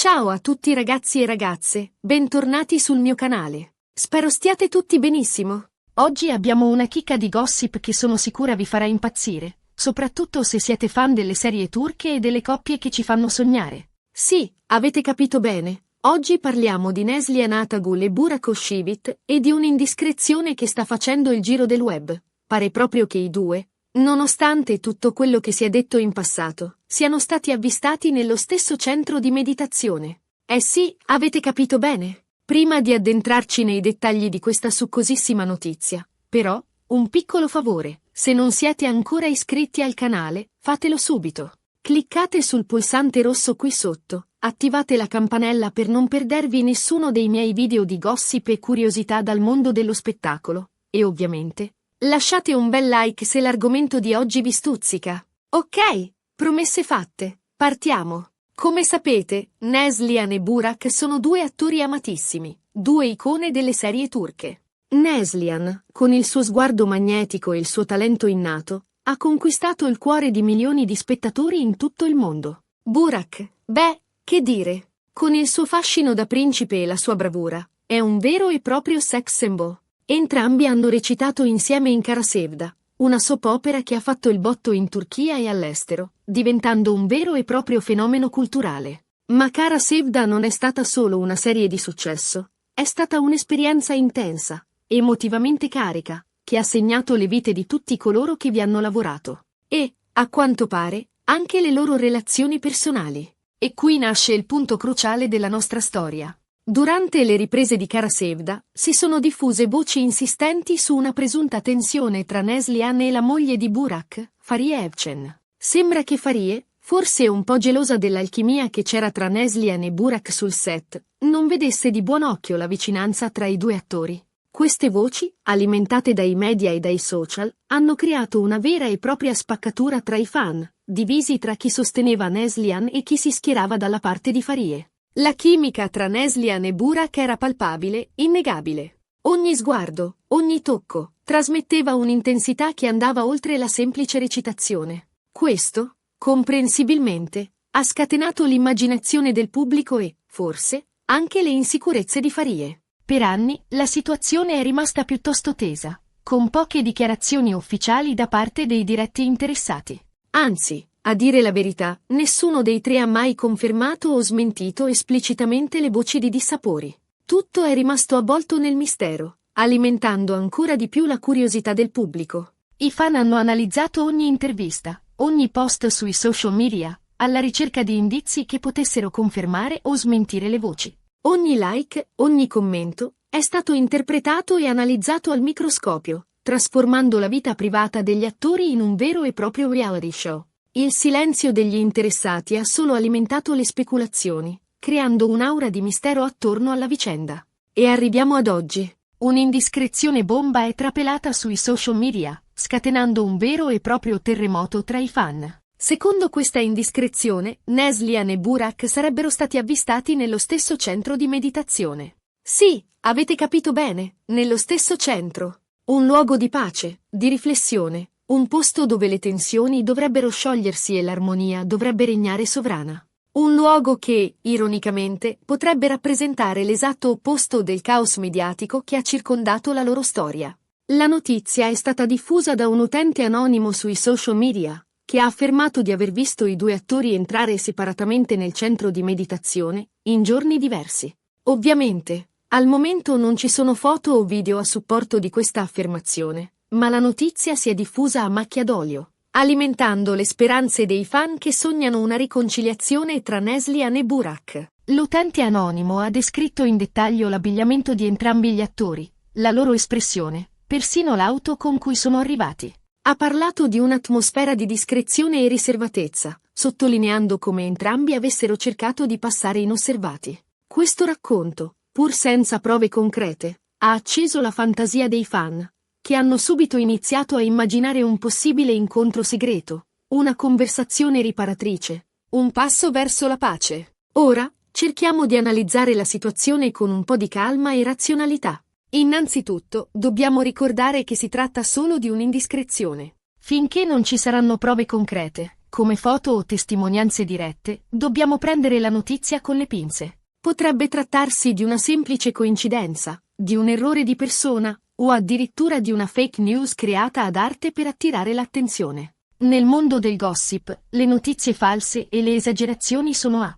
Ciao a tutti ragazzi e ragazze, bentornati sul mio canale. Spero stiate tutti benissimo. Oggi abbiamo una chicca di gossip che sono sicura vi farà impazzire, soprattutto se siete fan delle serie turche e delle coppie che ci fanno sognare. Sì, avete capito bene. Oggi parliamo di Neslihan Atagul e Burak Özçivit e di un'indiscrezione che sta facendo il giro del web. Pare proprio che i due, nonostante tutto quello che si è detto in passato, siano stati avvistati nello stesso centro di meditazione. Eh sì, avete capito bene. Prima di addentrarci nei dettagli di questa succosissima notizia, però, un piccolo favore, se non siete ancora iscritti al canale, fatelo subito. Cliccate sul pulsante rosso qui sotto, attivate la campanella per non perdervi nessuno dei miei video di gossip e curiosità dal mondo dello spettacolo, e ovviamente, lasciate un bel like se l'argomento di oggi vi stuzzica. Ok, promesse fatte, partiamo. Come sapete, Neslihan e Burak sono due attori amatissimi, due icone delle serie turche. Neslihan, con il suo sguardo magnetico e il suo talento innato, ha conquistato il cuore di milioni di spettatori in tutto il mondo. Burak, beh, che dire, con il suo fascino da principe e la sua bravura, è un vero e proprio sex symbol. Entrambi hanno recitato insieme in Kara Sevda, una soap opera che ha fatto il botto in Turchia e all'estero, diventando un vero e proprio fenomeno culturale. Ma Kara Sevda non è stata solo una serie di successo, è stata un'esperienza intensa, emotivamente carica, che ha segnato le vite di tutti coloro che vi hanno lavorato. E, a quanto pare, anche le loro relazioni personali. E qui nasce il punto cruciale della nostra storia. Durante le riprese di Kara Sevda, si sono diffuse voci insistenti su una presunta tensione tra Neslihan e la moglie di Burak, Fariye Evcen. Sembra che Fariye, forse un po' gelosa dell'alchimia che c'era tra Neslihan e Burak sul set, non vedesse di buon occhio la vicinanza tra i due attori. Queste voci, alimentate dai media e dai social, hanno creato una vera e propria spaccatura tra i fan, divisi tra chi sosteneva Neslihan e chi si schierava dalla parte di Fariye. La chimica tra Neslihan e Burak era palpabile, innegabile. Ogni sguardo, ogni tocco, trasmetteva un'intensità che andava oltre la semplice recitazione. Questo, comprensibilmente, ha scatenato l'immaginazione del pubblico e, forse, anche le insicurezze di Fariye. Per anni, la situazione è rimasta piuttosto tesa, con poche dichiarazioni ufficiali da parte dei diretti interessati. Anzi, a dire la verità, nessuno dei tre ha mai confermato o smentito esplicitamente le voci di dissapori. Tutto è rimasto avvolto nel mistero, alimentando ancora di più la curiosità del pubblico. I fan hanno analizzato ogni intervista, ogni post sui social media, alla ricerca di indizi che potessero confermare o smentire le voci. Ogni like, ogni commento, è stato interpretato e analizzato al microscopio, trasformando la vita privata degli attori in un vero e proprio reality show. Il silenzio degli interessati ha solo alimentato le speculazioni, creando un'aura di mistero attorno alla vicenda. E arriviamo ad oggi. Un'indiscrezione bomba è trapelata sui social media, scatenando un vero e proprio terremoto tra i fan. Secondo questa indiscrezione, Neslihan e Burak sarebbero stati avvistati nello stesso centro di meditazione. Sì, avete capito bene, nello stesso centro. Un luogo di pace, di riflessione. Un posto dove le tensioni dovrebbero sciogliersi e l'armonia dovrebbe regnare sovrana. Un luogo che, ironicamente, potrebbe rappresentare l'esatto opposto del caos mediatico che ha circondato la loro storia. La notizia è stata diffusa da un utente anonimo sui social media, che ha affermato di aver visto i due attori entrare separatamente nel centro di meditazione, in giorni diversi. Ovviamente, al momento non ci sono foto o video a supporto di questa affermazione. Ma la notizia si è diffusa a macchia d'olio, alimentando le speranze dei fan che sognano una riconciliazione tra Neslihan e Burak. L'utente anonimo ha descritto in dettaglio l'abbigliamento di entrambi gli attori, la loro espressione, persino l'auto con cui sono arrivati. Ha parlato di un'atmosfera di discrezione e riservatezza, sottolineando come entrambi avessero cercato di passare inosservati. Questo racconto, pur senza prove concrete, ha acceso la fantasia dei fan, che hanno subito iniziato a immaginare un possibile incontro segreto, una conversazione riparatrice, un passo verso la pace. Ora, cerchiamo di analizzare la situazione con un po' di calma e razionalità. Innanzitutto, dobbiamo ricordare che si tratta solo di un'indiscrezione. Finché non ci saranno prove concrete, come foto o testimonianze dirette, dobbiamo prendere la notizia con le pinze. Potrebbe trattarsi di una semplice coincidenza, di un errore di persona, o addirittura di una fake news creata ad arte per attirare l'attenzione. Nel mondo del gossip, le notizie false e le esagerazioni sono a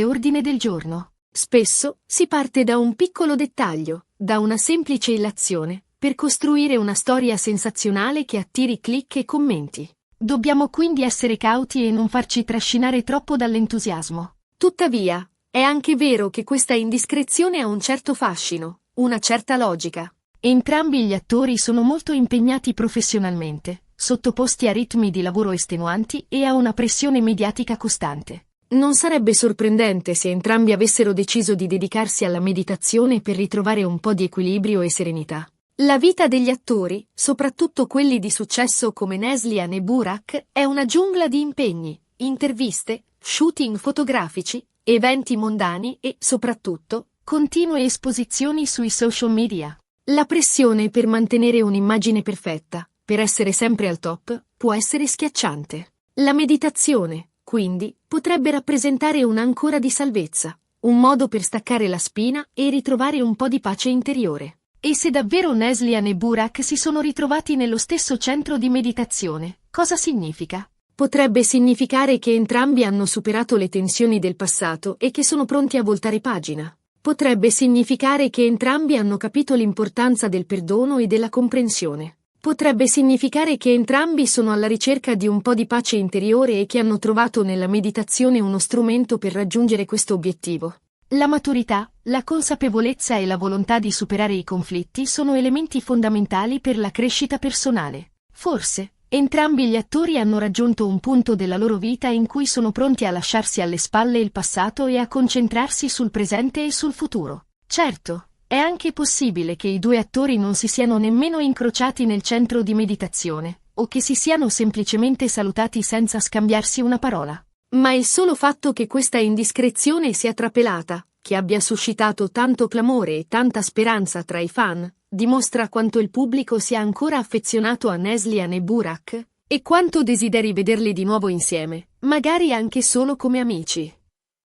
ordine del giorno. Spesso si parte da un piccolo dettaglio, da una semplice illazione, per costruire una storia sensazionale che attiri click e commenti. Dobbiamo quindi essere cauti e non farci trascinare troppo dall'entusiasmo. Tuttavia, è anche vero che questa indiscrezione ha un certo fascino, una certa logica. Entrambi gli attori sono molto impegnati professionalmente, sottoposti a ritmi di lavoro estenuanti e a una pressione mediatica costante. Non sarebbe sorprendente se entrambi avessero deciso di dedicarsi alla meditazione per ritrovare un po' di equilibrio e serenità. La vita degli attori, soprattutto quelli di successo come Neslihan e Burak, è una giungla di impegni, interviste, shooting fotografici, eventi mondani e, soprattutto, continue esposizioni sui social media. La pressione per mantenere un'immagine perfetta, per essere sempre al top, può essere schiacciante. La meditazione, quindi, potrebbe rappresentare un'ancora di salvezza, un modo per staccare la spina e ritrovare un po' di pace interiore. E se davvero Neslihan e Burak si sono ritrovati nello stesso centro di meditazione, cosa significa? Potrebbe significare che entrambi hanno superato le tensioni del passato e che sono pronti a voltare pagina. Potrebbe significare che entrambi hanno capito l'importanza del perdono e della comprensione. Potrebbe significare che entrambi sono alla ricerca di un po' di pace interiore e che hanno trovato nella meditazione uno strumento per raggiungere questo obiettivo. La maturità, la consapevolezza e la volontà di superare i conflitti sono elementi fondamentali per la crescita personale. Forse, entrambi gli attori hanno raggiunto un punto della loro vita in cui sono pronti a lasciarsi alle spalle il passato e a concentrarsi sul presente e sul futuro. Certo, è anche possibile che i due attori non si siano nemmeno incrociati nel centro di meditazione, o che si siano semplicemente salutati senza scambiarsi una parola. Ma il solo fatto che questa indiscrezione sia trapelata, che abbia suscitato tanto clamore e tanta speranza tra i fan, dimostra quanto il pubblico sia ancora affezionato a Neslihan e Burak, e quanto desideri vederli di nuovo insieme, magari anche solo come amici.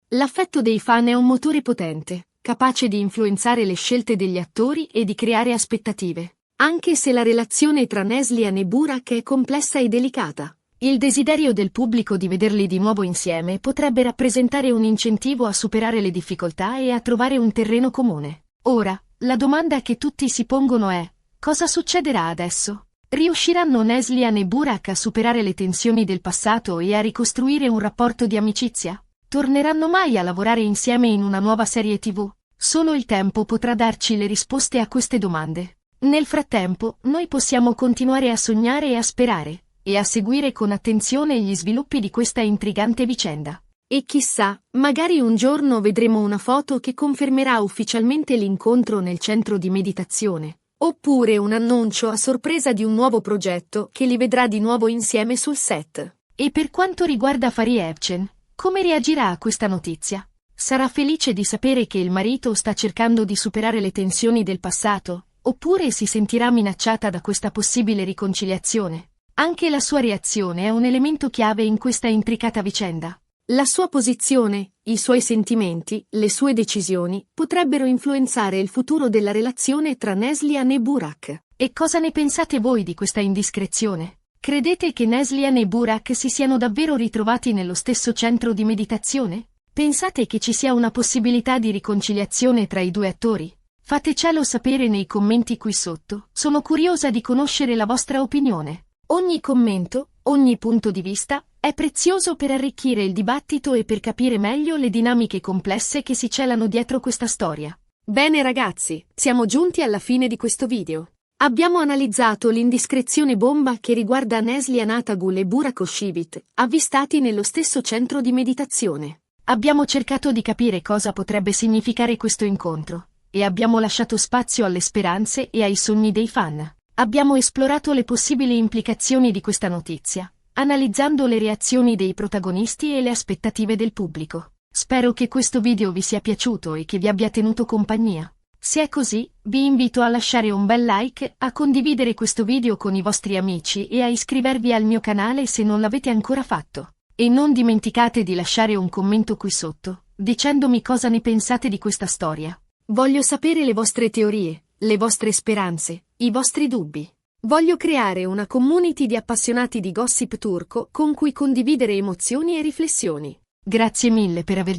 L'affetto dei fan è un motore potente, capace di influenzare le scelte degli attori e di creare aspettative. Anche se la relazione tra Neslihan e Burak è complessa e delicata, il desiderio del pubblico di vederli di nuovo insieme potrebbe rappresentare un incentivo a superare le difficoltà e a trovare un terreno comune. Ora, la domanda che tutti si pongono è: cosa succederà adesso? Riusciranno Neslihan e Burak a superare le tensioni del passato e a ricostruire un rapporto di amicizia? Torneranno mai a lavorare insieme in una nuova serie TV? Solo il tempo potrà darci le risposte a queste domande. Nel frattempo, noi possiamo continuare a sognare e a sperare, e a seguire con attenzione gli sviluppi di questa intrigante vicenda. E chissà, magari un giorno vedremo una foto che confermerà ufficialmente l'incontro nel centro di meditazione, oppure un annuncio a sorpresa di un nuovo progetto che li vedrà di nuovo insieme sul set. E per quanto riguarda Fariye Evcen, come reagirà a questa notizia? Sarà felice di sapere che il marito sta cercando di superare le tensioni del passato, oppure si sentirà minacciata da questa possibile riconciliazione? Anche la sua reazione è un elemento chiave in questa intricata vicenda. La sua posizione, i suoi sentimenti, le sue decisioni potrebbero influenzare il futuro della relazione tra Neslihan e Burak. E cosa ne pensate voi di questa indiscrezione? Credete che Neslihan e Burak si siano davvero ritrovati nello stesso centro di meditazione? Pensate che ci sia una possibilità di riconciliazione tra i due attori? Fatecelo sapere nei commenti qui sotto, sono curiosa di conoscere la vostra opinione. Ogni commento, ogni punto di vista, è prezioso per arricchire il dibattito e per capire meglio le dinamiche complesse che si celano dietro questa storia. Bene ragazzi, siamo giunti alla fine di questo video. Abbiamo analizzato l'indiscrezione bomba che riguarda Neslihan Atagul e Burak Özçivit, avvistati nello stesso centro di meditazione. Abbiamo cercato di capire cosa potrebbe significare questo incontro, e abbiamo lasciato spazio alle speranze e ai sogni dei fan. Abbiamo esplorato le possibili implicazioni di questa notizia, analizzando le reazioni dei protagonisti e le aspettative del pubblico. Spero che questo video vi sia piaciuto e che vi abbia tenuto compagnia. Se è così, vi invito a lasciare un bel like, a condividere questo video con i vostri amici e a iscrivervi al mio canale se non l'avete ancora fatto. E non dimenticate di lasciare un commento qui sotto, dicendomi cosa ne pensate di questa storia. Voglio sapere le vostre teorie, le vostre speranze, i vostri dubbi. Voglio creare una community di appassionati di gossip turco con cui condividere emozioni e riflessioni. Grazie mille per aver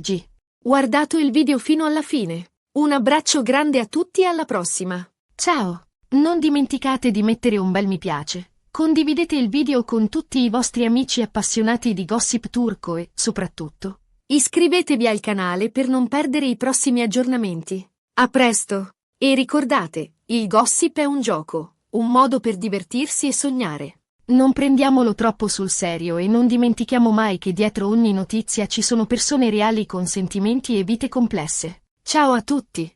guardato il video fino alla fine. Un abbraccio grande a tutti e alla prossima. Ciao! Non dimenticate di mettere un bel mi piace. Condividete il video con tutti i vostri amici appassionati di gossip turco e, soprattutto, iscrivetevi al canale per non perdere i prossimi aggiornamenti. A presto! E ricordate, il gossip è un gioco, un modo per divertirsi e sognare. Non prendiamolo troppo sul serio e non dimentichiamo mai che dietro ogni notizia ci sono persone reali con sentimenti e vite complesse. Ciao a tutti!